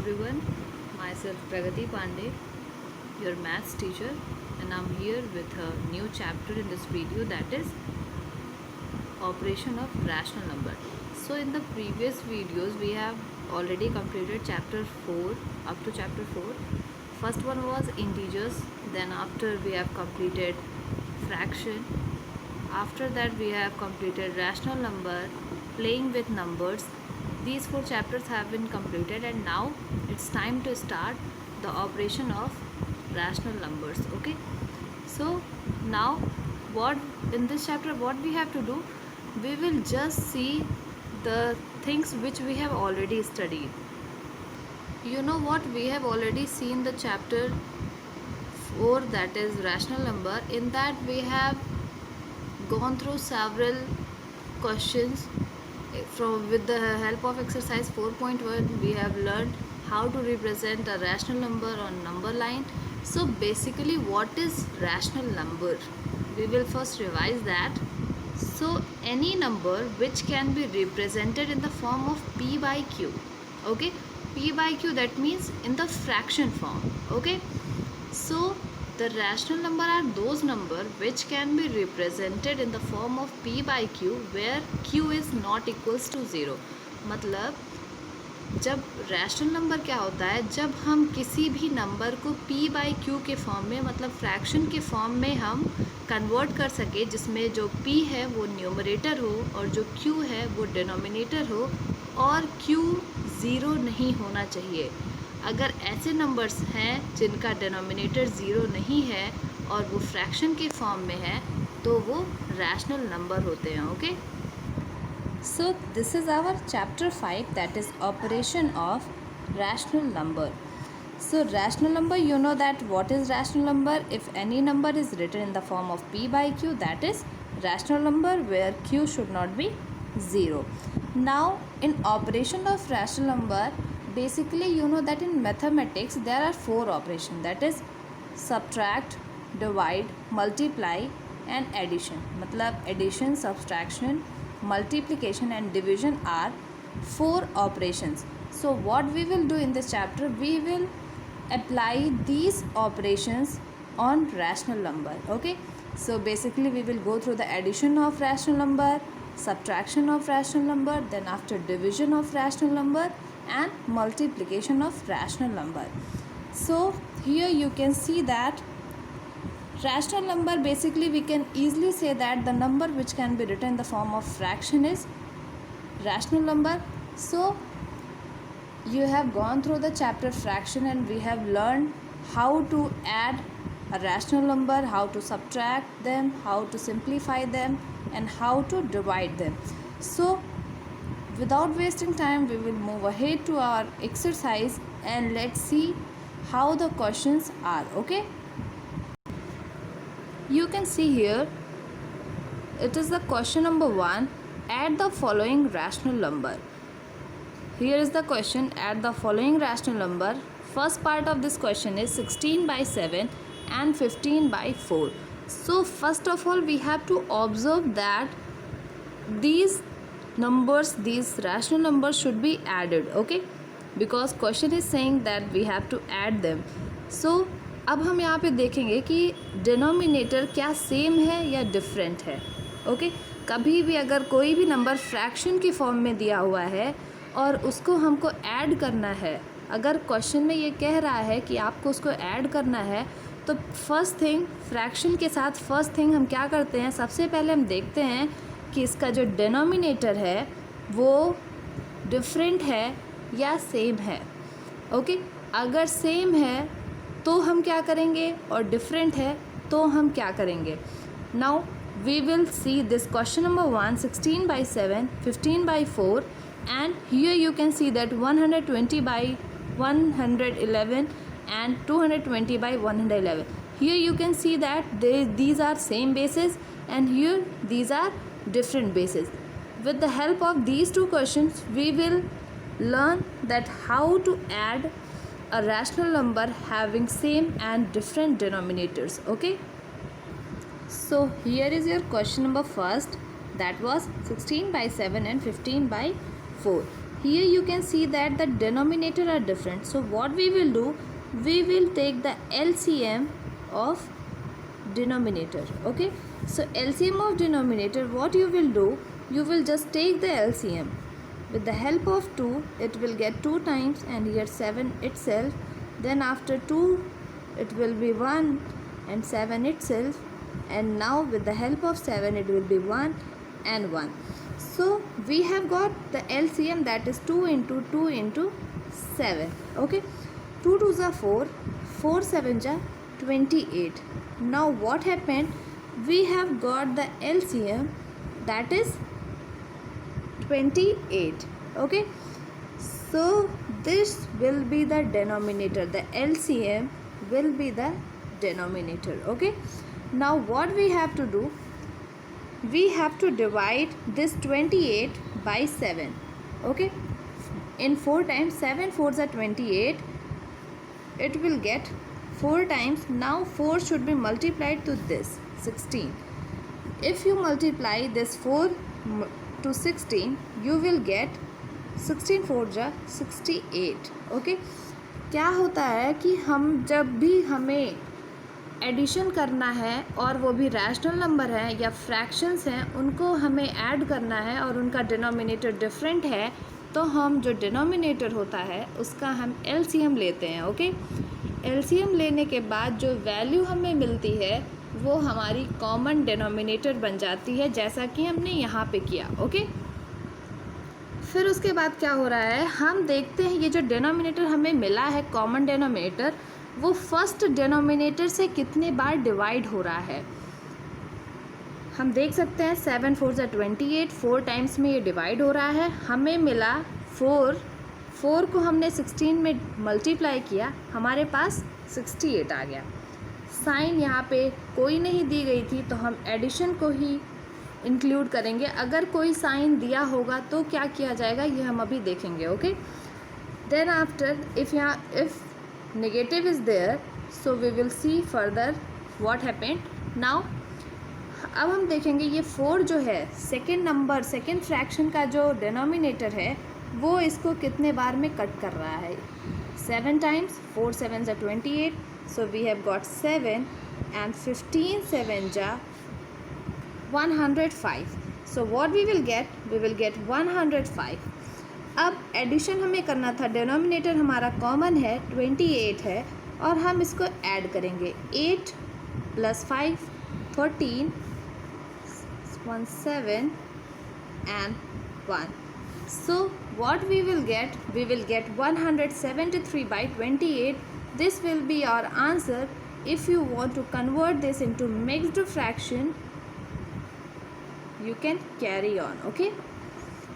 everyone, myself Pragati Pandey, your maths teacher, and I'm here with a new chapter in this video, that is operation of rational number. So in the previous videos we have already completed chapter 4 up to chapter 4. First one was integers, then after we have completed fraction, after that we have completed rational number, playing with numbers. These 4 chapters have been completed and now it's time to start the operation of rational numbers. Okay, so now what in this chapter what we have to do, we will just see the things which we have already studied. You know what, we have already seen the chapter 4, that is rational number. In that we have gone through several questions. From with the help of exercise 4.1 we have learned how to represent a rational number on number line. So basically what is rational number, we will first revise that. So any number which can be represented in the form of p by q. Okay, p by q, that means in the fraction form. Okay, so the rational number are those number which can be represented in the form of p by q where q is not equals to 0. मतलब जब rational number क्या होता है, जब हम किसी भी number को p बाई q के फॉर्म में, मतलब फ्रैक्शन के फॉर्म में हम कन्वर्ट कर सके, जिसमें जो p है वो न्यूमरेटर हो और जो q है वो डिनोमिनेटर हो और q ज़ीरो नहीं होना चाहिए. अगर ऐसे नंबर्स हैं जिनका डिनोमिनेटर ज़ीरो नहीं है और वो फ्रैक्शन के फॉर्म में है तो वो रैशनल नंबर होते हैं. Okay, so this is our chapter 5, that is operation of rational number. So rational number, you know that what is rational number. If any number is written in the form of p by q, that is rational number where q should not be 0. Now in operation of rational number, basically you know that in mathematics there are 4 operations, that is subtract, divide, multiply and addition. मतलब addition, subtraction, multiplication and division are 4 operations. So what we will do in this chapter, we will apply these operations on rational number. Okay, so basically we will go through the addition of rational number, subtraction of rational number, then after division of rational number and multiplication of rational number. So here you can see that rational number, basically we can easily say that the number which can be written in the form of fraction is rational number. So you have gone through the chapter fraction and we have learned how to add a rational number, how to subtract them, how to simplify them and how to divide them. So without wasting time, we will move ahead to our exercise and let's see how the questions are. Okay, you can see here it is the question number 1, add the following rational number. Here is the question, add the following rational number. First part of this question is 16 by 7 and 15 by 4. So first of all we have to observe that these numbers, these rational numbers should be added. Okay, because question is saying that we have to add them. So अब हम यहाँ पे देखेंगे कि denominator क्या same है या different है. ओके, कभी भी अगर कोई भी नंबर फ्रैक्शन की फॉर्म में दिया हुआ है और उसको हमको ऐड करना है, अगर क्वेश्चन में ये कह रहा है कि आपको उसको ऐड करना है, तो फर्स्ट थिंग फ्रैक्शन के साथ फर्स्ट थिंग हम क्या करते हैं, सबसे पहले हम देखते हैं कि इसका जो डिनोमिनेटर है वो डिफरेंट है या सेम है. ओके, अगर सेम है तो हम क्या करेंगे और डिफरेंट है तो हम क्या करेंगे. Now we will see this question number 1, 16 by 7, 15 by 4 and here you can see that 120 by 111 and 220 by 111. Here you can see that these are same bases and here these are different bases. With the help of these two questions we will learn that how to add a rational number having same and different denominators. Okay, so here is your question number first, that was 16 by 7 and 15 by 4. here you can see that the denominator are different. So what we will do, we will take the LCM of denominator. Okay, so LCM of denominator, what you will do, you will just take the LCM. With the help of 2, it will get 2 times, and here 7 itself. Then after 2, it will be 1 and 7 itself. And now with the help of 7, it will be 1 and 1. So we have got the LCM, that is 2 into 2 into 7. Okay, 2 2s are 4, 4 7s are 28. Now what happened? We have got the LCM, that is 28. Okay, so this will be the denominator. The LCM will be the denominator. Okay, now what we have to do, we have to divide this 28 by 7. Okay, in 4 times, 7 4s are 28. It will get 4 times. Now 4 should be multiplied to this 16. If you multiply this 4 to 16, you will get 16 4s are 68. Okay, क्या होता है कि हम जब भी हमें addition करना है और वो भी रैशनल नंबर है या फ्रैक्शंस हैं, उनको हमें ऐड करना है और उनका डिनोमिनेटर डिफरेंट है, तो हम जो डिनोमिनेटर होता है उसका हम एलसीएम लेते हैं. ओके, एलसीएम लेने के बाद जो वैल्यू हमें मिलती है वो हमारी कॉमन डिनोमिनेटर बन जाती है, जैसा कि हमने यहाँ पे किया. ओके, फिर उसके बाद क्या हो रहा है, हम देखते हैं ये जो डिनोमिनेटर हमें मिला है कॉमन डिनोमिनेटर, वो फर्स्ट डिनोमिनेटर से कितने बार डिवाइड हो रहा है. हम देख सकते हैं 7 4s are 28, 4 टाइम्स में ये डिवाइड हो रहा है. हमें मिला 4 को हमने 16 में मल्टीप्लाई किया, हमारे पास 68 आ गया. साइन यहाँ पे कोई नहीं दी गई थी, तो हम एडिशन को ही इंक्लूड करेंगे. अगर कोई साइन दिया होगा तो क्या किया जाएगा, ये हम अभी देखेंगे. Okay, then after if negative is there, so we will see further what happened. Now अब हम देखेंगे ये 4 जो है सेकेंड फ्रैक्शन का जो डिनोमिनेटर है वो इसको कितने बार में कट कर रहा है. 7 times, 4 7s are 28, so we have got 7 and 15 7s are 105. So what we will get 105. अब एडिशन हमें करना था, डिनोमिनेटर हमारा कॉमन है 28 है, और हम इसको ऐड करेंगे. 8 + 5 13, 1 7 and 1. So what we will get 173 by 28. This will be our answer. If you want to convert this into mixed fraction, you can carry on. Okay,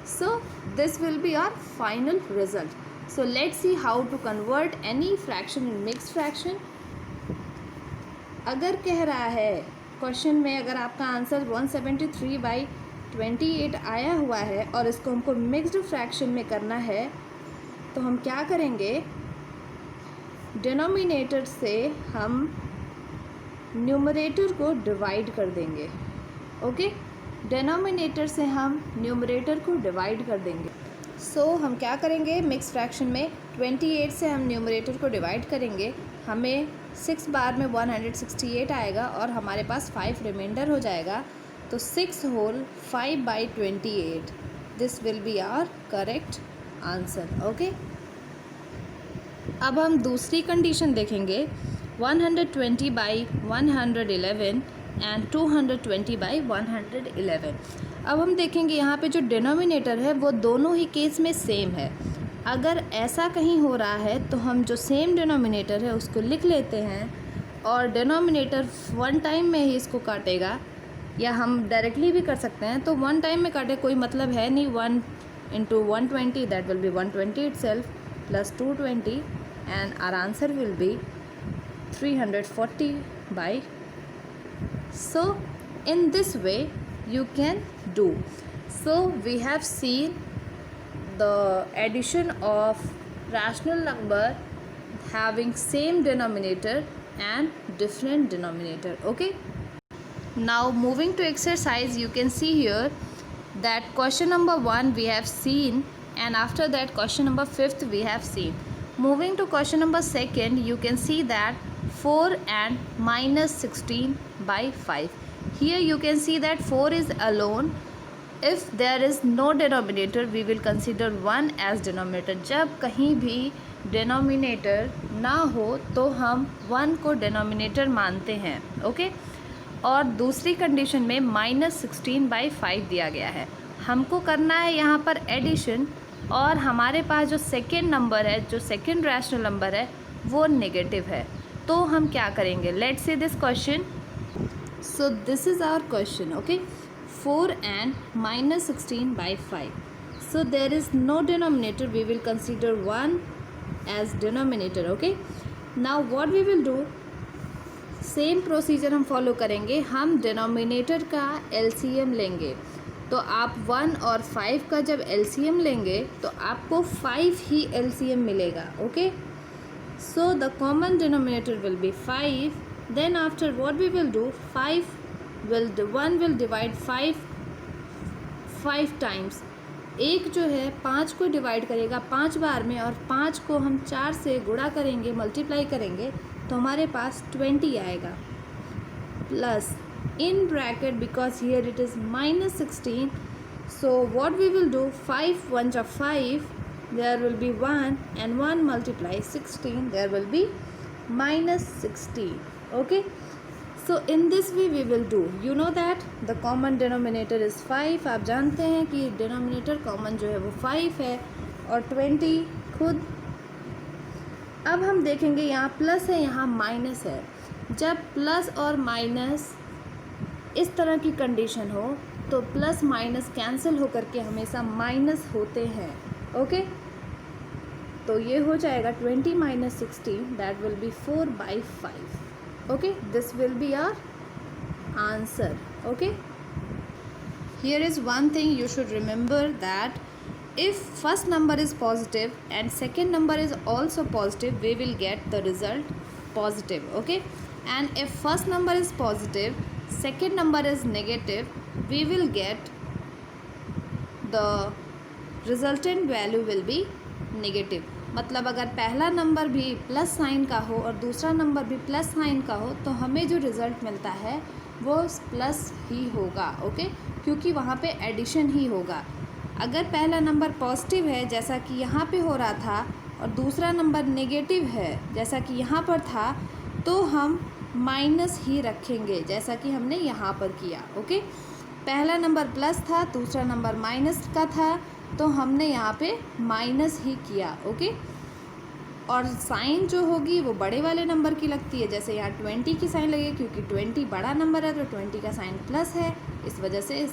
so this will be our final result. So let's see how to convert any fraction in mixed fraction. अगर कह रहा है question में, अगर आपका answer 173 by 28 आया हुआ है और इसको हमको मिक्स्ड फ्रैक्शन में करना है, तो हम क्या करेंगे, डिनोमिनेटर से हम न्यूमरेटर को डिवाइड कर देंगे. ओके, डिनोमिनेटर से हम न्यूमरेटर को डिवाइड कर देंगे. सो हम क्या करेंगे, मिक्स फ्रैक्शन में 28 से हम न्यूमरेटर को डिवाइड करेंगे, हमें 6 बार में 168 आएगा और हमारे पास 5 रिमाइंडर हो जाएगा. तो 6 whole 5 by 28, this will be our correct answer. Okay, अब हम दूसरी कंडीशन देखेंगे. 120 बाई 111 एंड 220 बाई 111. अब हम देखेंगे यहाँ पे जो डिनोमिनेटर है वो दोनों ही केस में सेम है. अगर ऐसा कहीं हो रहा है तो हम जो सेम डिनोमिनेटर है उसको लिख लेते हैं और डिनोमिनेटर 1 टाइम में ही इसको काटेगा, या हम डायरेक्टली भी कर सकते हैं. तो 1 टाइम में काटे कोई मतलब है नहीं. 1 into 120, that will be 120 itself plus 220, and our answer will be 340 by. So in this way you can do. So we have seen the addition of rational number having same denominator and different denominator. Okay, now moving to exercise, you can see here that question number 1 we have seen and after that question number 5th we have seen. Moving to question number 2nd, you can see that 4 and minus 16 by 5. Here you can see that 4 is alone. If there is no denominator, we will consider 1 as denominator. जब कहीं भी denominator ना हो तो हम 1 को denominator मानते हैं, ओके। और दूसरी कंडीशन में -16/5 दिया गया है। हमको करना है यहाँ पर एडिशन, और हमारे पास जो सेकेंड नंबर है, जो सेकेंड रैशनल नंबर है, वो नेगेटिव है। तो हम क्या करेंगे? Let's see this question. So this is our question, okay. 4 and -16/5. So there is no denominator. We will consider 1 as denominator, okay. Now what we will do, same procedure हम follow करेंगे. हम denominator का LCM लेंगे. तो आप 1 और 5 का जब एलसीएम लेंगे तो आपको 5 ही एलसीएम मिलेगा, okay. So the common denominator will be 5. Then after what we will do, 1 will divide 5 times. एक जो है 5 को डिवाइड करेगा 5 बार में, और 5 को हम 4 से गुणा करेंगे, मल्टीप्लाई करेंगे, तो हमारे पास 20 आएगा. Plus in bracket, because here it is -16, so what we will do, 5 1s are 5, there will be 1, and 1 multiply 16, there will be -16, okay. So in this way we will do, you know that the common denominator is 5. आप जानते हैं कि denominator common जो है वो 5 है और 20 खुद. अब हम देखेंगे यहाँ प्लस है, यहाँ माइनस है. जब प्लस और माइनस इस तरह की कंडीशन हो तो प्लस माइनस कैंसिल होकर के हमेशा माइनस होते हैं, ओके. तो ये हो जाएगा 20 - 16, that will be 4/5, okay. This will be our answer, okay. Here is one thing you should remember, that if first number is positive and second number is also positive, we will get the result positive, okay. And if first number is positive, second number is negative, we will get the resultant value will be negative. मतलब अगर पहला number भी plus sign का हो और दूसरा number भी plus sign का हो तो हमें जो रिज़ल्ट मिलता है वो प्लस ही होगा, ओके. क्योंकि वहाँ पे एडिशन ही होगा. अगर पहला नंबर पॉजिटिव है जैसा कि यहाँ पे हो रहा था और दूसरा नंबर नेगेटिव है जैसा कि यहाँ पर था, तो हम माइनस ही रखेंगे जैसा कि हमने यहाँ पर किया, ओके. पहला नंबर प्लस था, दूसरा नंबर माइनस का था, तो हमने यहाँ पे माइनस ही किया, ओके. और साइन जो होगी वो बड़े वाले नंबर की लगती है. जैसे यहाँ 20 की साइन लगेगी क्योंकि 20 बड़ा नंबर है तो 20 का साइन प्लस है, इस वजह से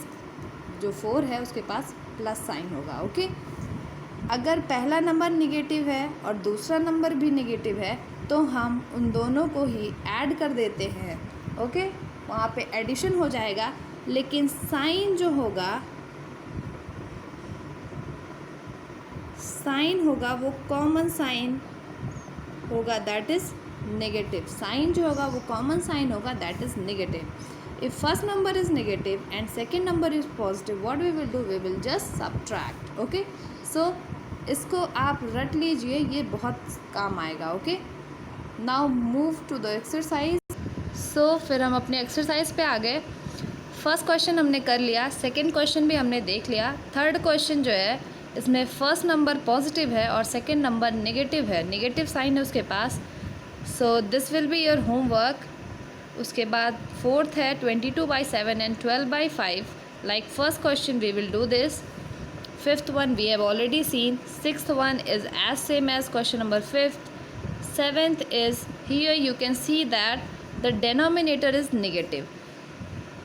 जो 4 है उसके पास प्लस साइन होगा, ओके. अगर पहला नंबर निगेटिव है और दूसरा नंबर भी निगेटिव है तो हम उन दोनों को ही ऐड कर देते हैं, ओके. वहाँ पे एडिशन हो जाएगा, लेकिन साइन जो होगा, साइन होगा वो कॉमन साइन होगा, दैट इज़ नेगेटिव. साइन जो होगा वो कॉमन साइन होगा, that is negative. If first number is negative and second number is positive, what we will do, we will just subtract, okay. So इसको आप रट लीजिए, ये बहुत काम आएगा, okay. Now move to the exercise. So फिर हम अपने एक्सरसाइज पे आ गए. फर्स्ट क्वेश्चन हमने कर लिया, सेकंड क्वेश्चन भी हमने देख लिया. थर्ड क्वेश्चन जो है इसमें फर्स्ट नंबर पॉजिटिव है और सेकंड नंबर नेगेटिव है, नेगेटिव साइन है उसके पास. So this will be your homework. उसके बाद फोर्थ है 22/7 and 12/5. Like first question we will do this. Fifth one we have already seen. Sixth one is as same as question number fifth. Seventh is here you can see that the denominator is negative.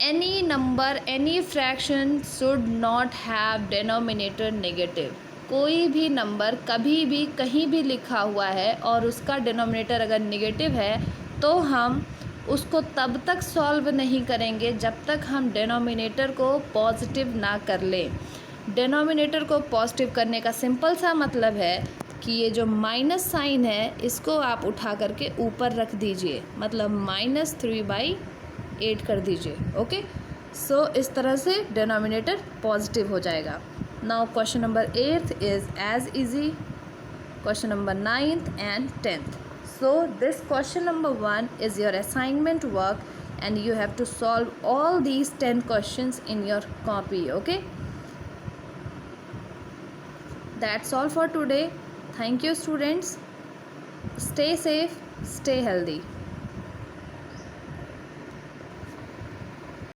Any number, any fraction should not have denominator negative. कोई भी number कभी भी कहीं भी लिखा हुआ है और उसका डिनोमिनेटर अगर नेगेटिव है तो हम उसको तब तक सॉल्व नहीं करेंगे जब तक हम डिनोमिनेटर को पॉजिटिव ना कर लें. डिनोमिनेटर को पॉजिटिव करने का सिंपल सा मतलब है कि ये जो माइनस साइन है इसको आप उठा करके ऊपर रख दीजिए, मतलब -3/8 कर दीजिए, ओके. सो इस तरह से डिनोमिनेटर पॉजिटिव हो जाएगा. Now question number 8th is as easy. Question number 9th and 10th. So this question number 1 is your assignment work, and you have to solve all these 10 questions in your copy. Okay, that's all for today. Thank you, students. Stay safe, stay healthy.